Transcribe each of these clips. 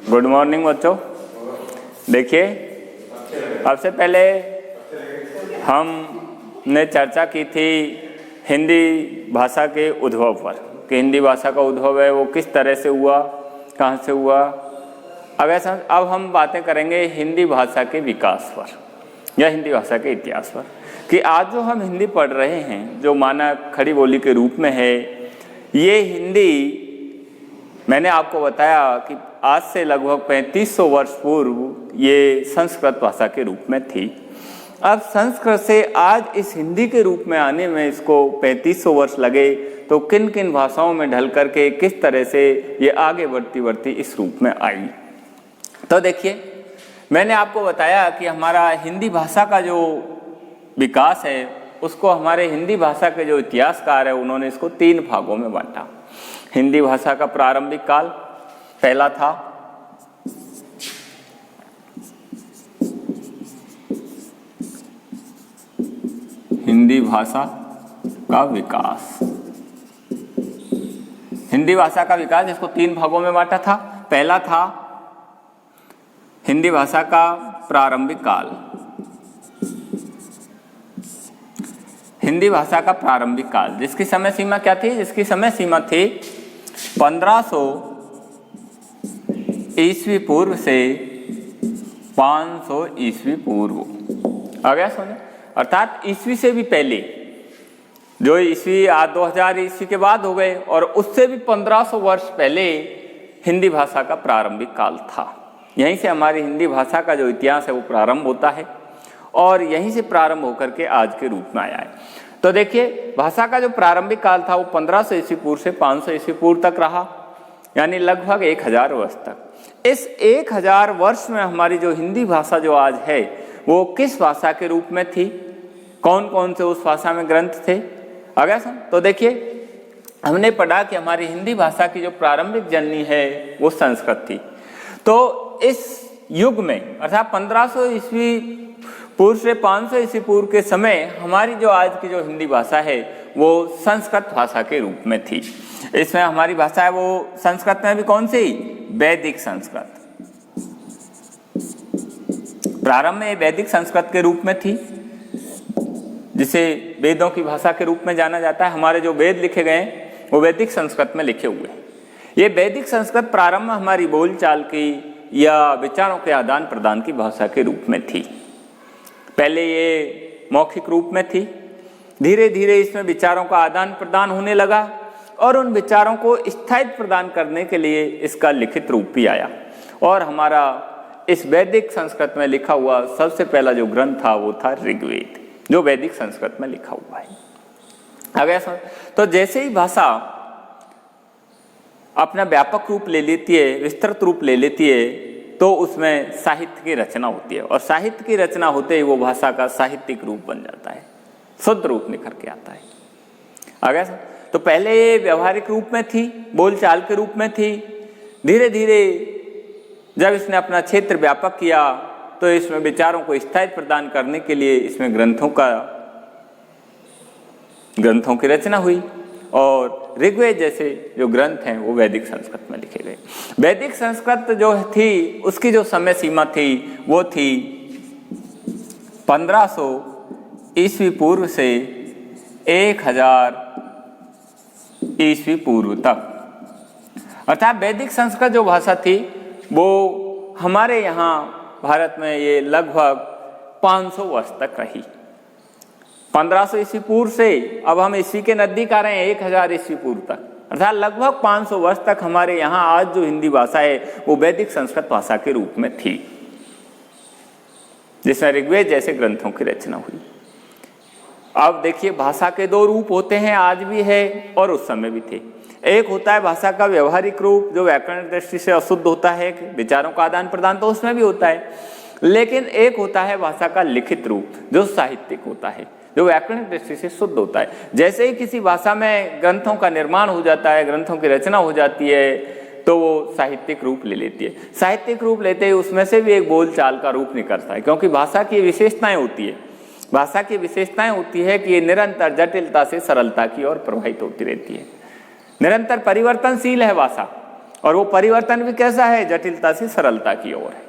Good morning बच्चों। देखिए, अब से पहले हमने चर्चा की थी हिंदी भाषा के उद्भव पर कि हिंदी भाषा का उद्भव है वो किस तरह से हुआ, कहाँ से हुआ। अब हम बातें करेंगे हिंदी भाषा के विकास पर या हिंदी भाषा के इतिहास पर कि आज जो हम हिंदी पढ़ रहे हैं, जो मानक खड़ी बोली के रूप में है, ये हिंदी मैंने आपको बताया कि आज से लगभग 3500 वर्ष पूर्व ये संस्कृत भाषा के रूप में थी। अब संस्कृत से आज इस हिंदी के रूप में आने में इसको 3500 वर्ष लगे, तो किन किन भाषाओं में ढल करके किस तरह से ये आगे बढ़ती इस रूप में आई। तो देखिए, मैंने आपको बताया कि हमारा हिंदी भाषा का जो विकास है उसको हमारे हिंदी भाषा के जो इतिहासकार है उन्होंने इसको 3 भागों में बांटा। हिंदी भाषा का प्रारंभिक काल पहला था, हिंदी भाषा का विकास। हिंदी भाषा का विकास इसको 3 भागों में बांटा था। पहला था हिंदी भाषा का प्रारंभिक काल। हिंदी भाषा का प्रारंभिक काल जिसकी समय सीमा क्या थी? जिसकी समय सीमा थी 1500 ईस्वी पूर्व से 500 ईस्वी पूर्व। आ गया समझ? अर्थात ईस्वी से भी पहले, जो ईस्वी आज 2000 ईस्वी के बाद हो गए, और उससे भी 1500 वर्ष पहले हिंदी भाषा का प्रारंभिक काल था। यहीं से हमारी हिंदी भाषा का जो इतिहास है वो प्रारंभ होता है और यहीं से प्रारंभ होकर के आज के रूप में आया है। तो देखिए, भाषा का जो प्रारंभिक काल था वो 1500 ईस्वी पूर्व से 500 ईस्वी पूर्व तक रहा, यानी लगभग 1000 वर्ष तक। इस 1000 वर्ष में हमारी जो हिंदी भाषा जो आज है वो किस भाषा के रूप में थी, कौन कौन से उस भाषा में ग्रंथ थे, आ गया समझ? तो देखिए, हमने पढ़ा कि हमारी हिंदी भाषा की जो प्रारंभिक जननी है वो संस्कृत थी। तो इस युग में अर्थात 1500 ईस्वी पूर्व से 500 ईस्वी पूर्व के समय हमारी जो आज की जो हिंदी भाषा है वो संस्कृत भाषा के रूप में थी। इसमें हमारी भाषा है वो संस्कृत में भी कौन सी? वैदिक संस्कृत। प्रारंभ में वैदिक संस्कृत के रूप में थी, जिसे वेदों की भाषा के रूप में जाना जाता है। हमारे जो वेद लिखे गए वो वैदिक संस्कृत में लिखे हुए हैं। ये वैदिक संस्कृत प्रारंभ में हमारी बोलचाल की या विचारों के आदान प्रदान की भाषा के रूप में थी। पहले ये मौखिक रूप में थी, धीरे धीरे इसमें विचारों का आदान प्रदान होने लगा और उन विचारों को स्थायित्व प्रदान करने के लिए इसका लिखित रूप भी आया। और हमारा इस वैदिक संस्कृत में लिखा हुआ सबसे पहला जो ग्रंथ था वो था ऋग्वेद, जो वैदिक संस्कृत में लिखा हुआ है। अगर तो जैसे ही भाषा अपना व्यापक रूप ले लेती है, विस्तृत रूप ले लेती है, तो उसमें साहित्य की रचना होती है और साहित्य की रचना होते ही वो भाषा का साहित्यिक रूप बन जाता है, शुद्ध रूप निखर के आता है। आ गया? तो पहले ये व्यवहारिक रूप में थी, बोलचाल के रूप में थी। धीरे धीरे जब इसने अपना क्षेत्र व्यापक किया तो इसमें विचारों को स्थायित्व प्रदान करने के लिए इसमें ग्रंथों की रचना हुई और ऋग्वेद जैसे जो ग्रंथ हैं वो वैदिक संस्कृत में लिखे गए। वैदिक संस्कृत जो थी उसकी जो समय सीमा थी वो थी 1500 ईस्वी पूर्व से 1000 ईस्वी पूर्व तक। अर्थात वैदिक संस्कृत जो भाषा थी वो हमारे यहाँ भारत में ये लगभग 500 वर्ष तक रही। 1500 ईस्वी पूर्व से अब हम ईस्वी के नजदीक आ रहे हैं 1000 ईस्वी पूर्व तक, अर्थात लगभग 500 वर्ष तक हमारे यहाँ आज जो हिंदी भाषा है वो वैदिक संस्कृत भाषा के रूप में थी, जिसमें ऋग्वेद जैसे ग्रंथों की रचना हुई। अब देखिए, भाषा के 2 रूप होते हैं, आज भी है और उस समय भी थे। एक होता है भाषा का व्यवहारिक रूप जो व्याकरण दृष्टि से अशुद्ध होता है, विचारों का आदान प्रदान तो उसमें भी होता है, लेकिन एक होता है भाषा का लिखित रूप जो साहित्यिक होता है, जो व्याकरण दृष्टि से शुद्ध होता है। जैसे ही किसी भाषा में ग्रंथों का निर्माण हो जाता है, ग्रंथों की रचना हो जाती है, तो वो साहित्यिक रूप ले लेती है। साहित्यिक रूप लेते ही उसमें से भी एक बोलचाल का रूप निकलता है, क्योंकि भाषा की विशेषताएं होती है। भाषा की विशेषताएं होती है कि ये निरंतर जटिलता से सरलता की ओर प्रवाहित होती रहती है, निरंतर परिवर्तनशील है भाषा और वो परिवर्तन भी कैसा है, जटिलता से सरलता की ओर है।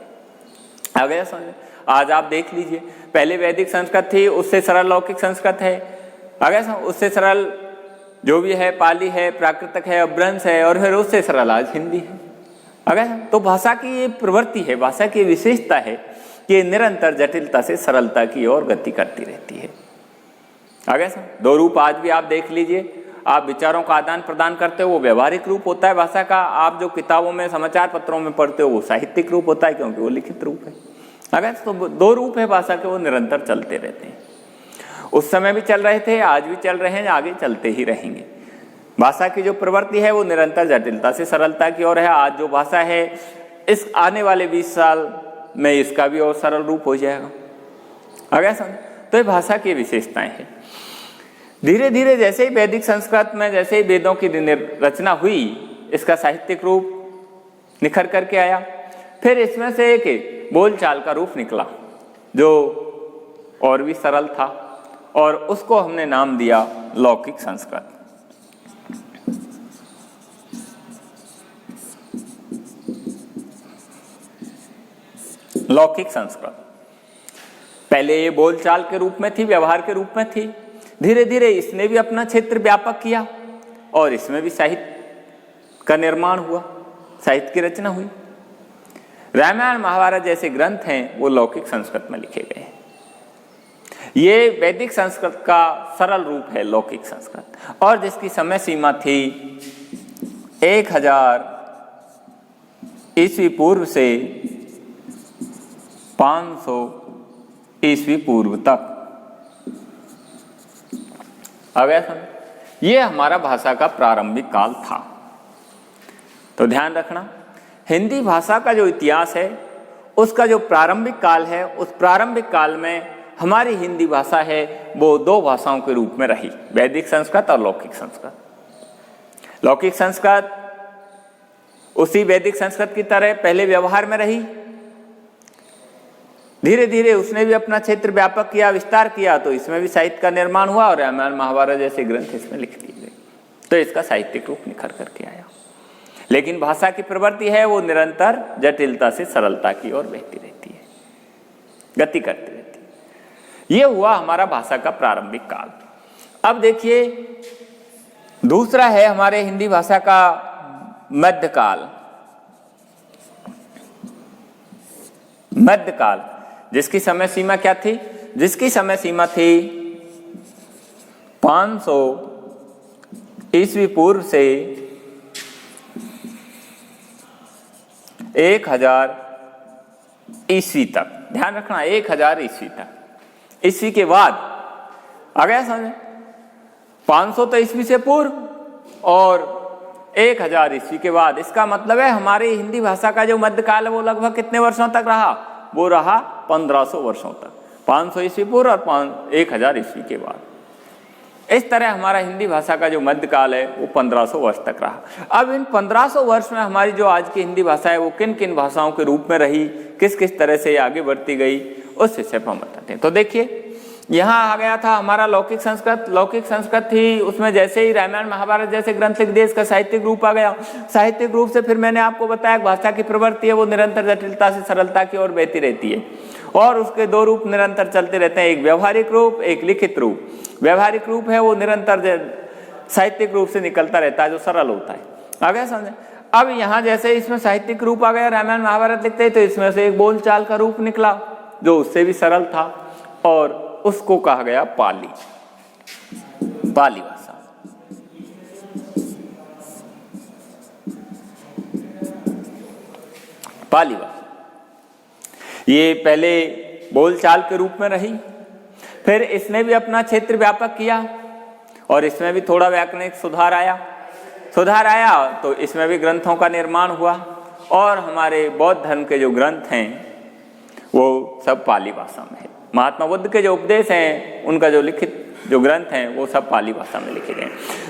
आ गया समझ? आज आप देख लीजिए, पहले वैदिक संस्कृत थी, उससे सरल लौकिक संस्कृत है। आ गया समझ? उससे सरल जो भी है पाली है, प्राकृतक है, अपभ्रंश है, और फिर उससे सरल आज हिंदी है। आ गया? तो भाषा की ये प्रवृत्ति है, भाषा की विशेषता है कि निरंतर जटिलता से सरलता की ओर गति करती रहती है। आ गया समझ? दो रूप आज भी आप देख लीजिए, आप विचारों का आदान प्रदान करते हो वो व्यवहारिक रूप होता है भाषा का, आप जो किताबों में समाचार पत्रों में पढ़ते हो वो साहित्यिक रूप होता है, क्योंकि वो लिखित रूप है। अगर तो दो रूप है भाषा के, वो निरंतर चलते रहते हैं। उस समय भी चल रहे थे, आज भी चल रहे हैं, आगे चलते ही रहेंगे। भाषा की जो प्रवृत्ति है वो निरंतर जटिलता से सरलता की ओर है। आज जो भाषा है, इस आने वाले 20 साल में इसका भी और सरल रूप हो जाएगा। अगर समझ? तो ये भाषा की विशेषताएं हैं। धीरे धीरे जैसे ही वैदिक संस्कृत में जैसे ही वेदों की रचना हुई, इसका साहित्यिक रूप निखर करके आया। फिर इसमें से एक बोलचाल का रूप निकला जो और भी सरल था, और उसको हमने नाम दिया लौकिक संस्कृत। लौकिक संस्कृत पहले ये बोलचाल के रूप में थी, व्यवहार के रूप में थी। धीरे धीरे इसने भी अपना क्षेत्र व्यापक किया और इसमें भी साहित्य का निर्माण हुआ, साहित्य की रचना हुई। रामायण महाभारत जैसे ग्रंथ हैं वो लौकिक संस्कृत में लिखे गए हैं। ये वैदिक संस्कृत का सरल रूप है लौकिक संस्कृत, और जिसकी समय सीमा थी 1000 ईस्वी पूर्व से 500 ईस्वी पूर्व तक। आ गया समझ? ये हमारा भाषा का प्रारंभिक काल था। तो ध्यान रखना, हिंदी भाषा का जो इतिहास है उसका जो प्रारंभिक काल है, उस प्रारंभिक काल में हमारी हिंदी भाषा है वो दो भाषाओं के रूप में रही, वैदिक संस्कृत और लौकिक संस्कृत। लौकिक संस्कृत उसी वैदिक संस्कृत की तरह पहले व्यवहार में रही, धीरे धीरे उसने भी अपना क्षेत्र व्यापक किया, विस्तार किया, तो इसमें भी साहित्य का निर्माण हुआ और रामायण महाभारत जैसे ग्रंथ इसमें लिख दिए गए, तो इसका साहित्यिक रूप निखर करके आया। लेकिन भाषा की प्रवृत्ति है वो निरंतर जटिलता से सरलता की ओर बहती रहती है, गति करती रहती है। ये हुआ हमारा भाषा का प्रारंभिक काल। अब देखिए दूसरा है हमारे हिंदी भाषा का मध्यकाल। मध्यकाल जिसकी समय सीमा क्या थी? जिसकी समय सीमा थी 500 ईस्वी पूर्व से 1000 ईस्वी तक। ध्यान रखना 1000 ईस्वी तक। ईस्वी के बाद आ गया समझ? 500 तो ईस्वी से पूर्व और 1000 ईस्वी के बाद। इसका मतलब है हमारी हिंदी भाषा का जो मध्यकाल है वो लगभग कितने वर्षों तक रहा? वो रहा 1500 वर्षों तक। 500 ईस्वी पूर्व और 1000 ईस्वी के बाद। इस तरह हमारा हिंदी भाषा का जो मध्यकाल है वो 1500 वर्ष तक रहा। अब इन 1500 वर्ष में हमारी जो आज की हिंदी भाषा है वो किन किन भाषाओं के रूप में रही, किस किस तरह से आगे बढ़ती गई, उस विषय पर हम बताते हैं। तो देखिए यहाँ आ गया था हमारा लौकिक संस्कृत। लौकिक संस्कृत थी, उसमें जैसे ही रामायण महाभारत जैसे ग्रंथ लिख दिए, इसका साहित्यिक रूप आ गया। साहित्यिक रूप से फिर मैंने आपको बताया भाषा की प्रवृत्ति है वो निरंतर जटिलता से सरलता की ओर बहती रहती है, और उसके दो रूप निरंतर चलते रहते हैं, एक व्यवहारिक रूप, एक लिखित रूप। व्यवहारिक रूप है वो निरंतर साहित्यिक रूप से निकलता रहता है, जो सरल होता है। आ गया समझे? अब यहाँ जैसे इसमें साहित्यिक रूप आ गया, रामायण महाभारत लिखते हैं, तो इसमें से एक बोलचाल का रूप निकला जो उससे भी सरल था, और उसको कहा गया पाली। पाली भाषा। पाली भाषा ये पहले बोलचाल के रूप में रही, फिर इसने भी अपना क्षेत्र व्यापक किया और इसमें भी थोड़ा व्याकरणिक सुधार आया तो इसमें भी ग्रंथों का निर्माण हुआ, और हमारे बौद्ध धर्म के जो ग्रंथ हैं वो सब पाली भाषा में है। महात्मा बुद्ध के जो उपदेश हैं उनका जो लिखित जो ग्रंथ हैं वो सब पाली भाषा में लिखे गए।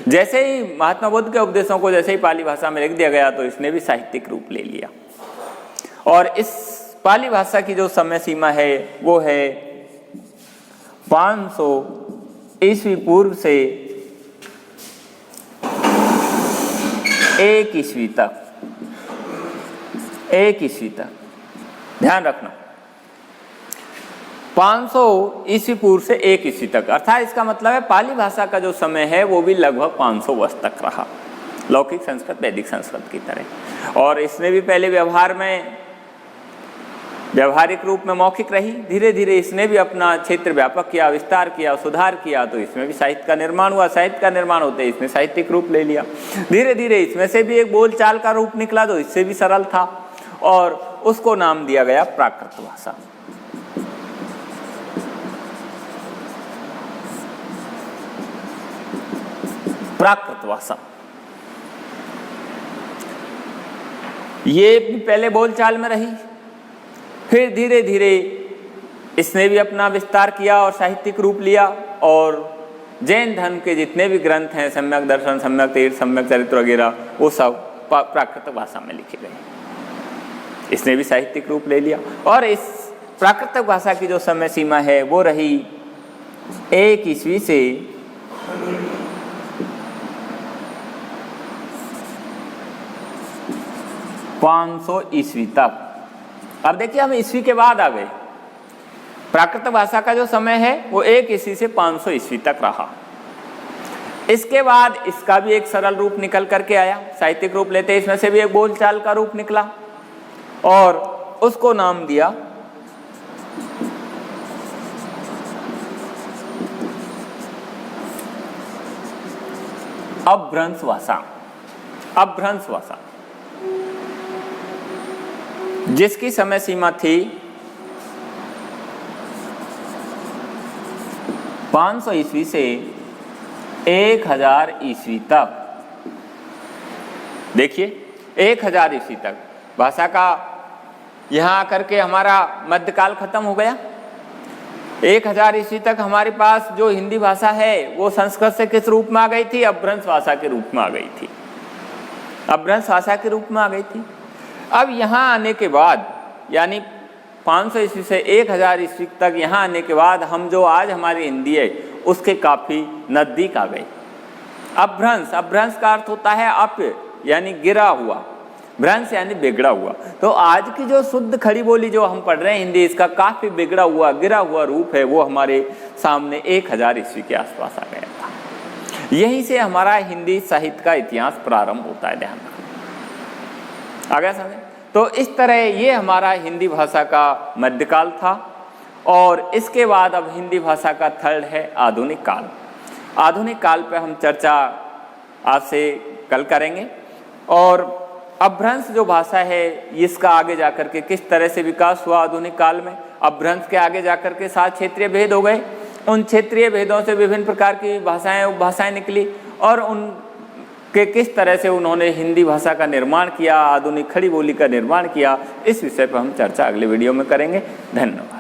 जैसे ही महात्मा बुद्ध के उपदेशों को जैसे ही पाली भाषा में लिख दिया गया तो इसने भी साहित्यिक रूप ले लिया, और इस पाली भाषा की जो समय सीमा है वो है 500 ईस्वी पूर्व से 1 ईस्वी तक। 1 ईस्वी तक, ध्यान रखना 500 ईस्वी पूर्व से 1 ईस्वी तक, अर्थात इसका मतलब है पाली भाषा का जो समय है वो भी लगभग 500 वर्ष तक रहा, लौकिक संस्कृत वैदिक संस्कृत की तरह। और इसने भी पहले व्यवहारिक रूप में मौखिक रही, धीरे धीरे इसने भी अपना क्षेत्र व्यापक किया, विस्तार किया, सुधार किया, तो इसमें भी साहित्य का निर्माण हुआ। साहित्य का निर्माण होते ही इसने साहित्यिक रूप ले लिया। धीरे धीरे इसमें से भी एक बोलचाल का रूप निकला जो इससे भी सरल था, और उसको नाम दिया गया प्राकृत भाषा। प्राकृत भाषा ये भी पहले बोलचाल में रही, फिर धीरे धीरे इसने भी अपना विस्तार किया और साहित्यिक रूप लिया, और जैन धर्म के जितने भी ग्रंथ हैं, सम्यक दर्शन, सम्यक तीर्थ, सम्यक चरित्र वगैरह, वो सब प्राकृत भाषा में लिखे गए। इसने भी साहित्यिक रूप ले लिया, और इस प्राकृतिक भाषा की जो समय सीमा है वो रही 1 ईस्वी से 500 ईस्वी तक। अब देखिए हम ईस्वी के बाद आ गए। प्राकृत भाषा का जो समय है वो 1 ईस्वी से 500 ईस्वी तक रहा। इसके बाद इसका भी एक सरल रूप निकल करके आया, साहित्यिक रूप लेते इसमें से भी एक बोलचाल का रूप निकला, और उसको नाम दिया अपभ्रंश भाषा। अपभ्रंश भाषा जिसकी समय सीमा थी 500 ईस्वी से 1000 ईस्वी तक। देखिए 1000 ईस्वी तक भाषा का यहाँ आकर के हमारा मध्यकाल खत्म हो गया। 1000 ईस्वी तक हमारे पास जो हिंदी भाषा है वो संस्कृत से किस रूप में आ गई थी? अपभ्रंश भाषा के रूप में आ गई थी। अपभ्रंश भाषा के रूप में आ गई थी। अब यहाँ आने के बाद यानी 500 ईस्वी से 1000 ईस्वी तक यहाँ आने के बाद हम जो आज हमारी हिंदी है उसके काफ़ी नज़दीक आ गए। अपभ्रंश, अपभ्रंश का अर्थ होता है अप यानी गिरा हुआ, भ्रंश यानी बिगड़ा हुआ। तो आज की जो शुद्ध खड़ी बोली जो हम पढ़ रहे हैं हिंदी, इसका काफ़ी बिगड़ा हुआ, गिरा हुआ रूप है, वो हमारे सामने 1000 ईस्वी के आसपास आ गया था। यहीं से हमारा हिंदी साहित्य का इतिहास प्रारंभ होता है, ध्यान रखना। आ गया समझ? तो इस तरह ये हमारा हिंदी भाषा का मध्यकाल था, और इसके बाद अब हिंदी भाषा का थर्ड है आधुनिक काल। आधुनिक काल पे हम चर्चा आज से कल करेंगे, और अपभ्रंश जो भाषा है इसका आगे जाकर के किस तरह से विकास हुआ आधुनिक काल में। अपभ्रंश के आगे जाकर के 7 क्षेत्रीय भेद हो गए, उन क्षेत्रीय भेदों से विभिन्न प्रकार की भाषाएं उपभाषाएं निकली, और उनके किस तरह से उन्होंने हिंदी भाषा का निर्माण किया, आधुनिक खड़ी बोली का निर्माण किया। इस विषय पर हम चर्चा अगले वीडियो में करेंगे। धन्यवाद।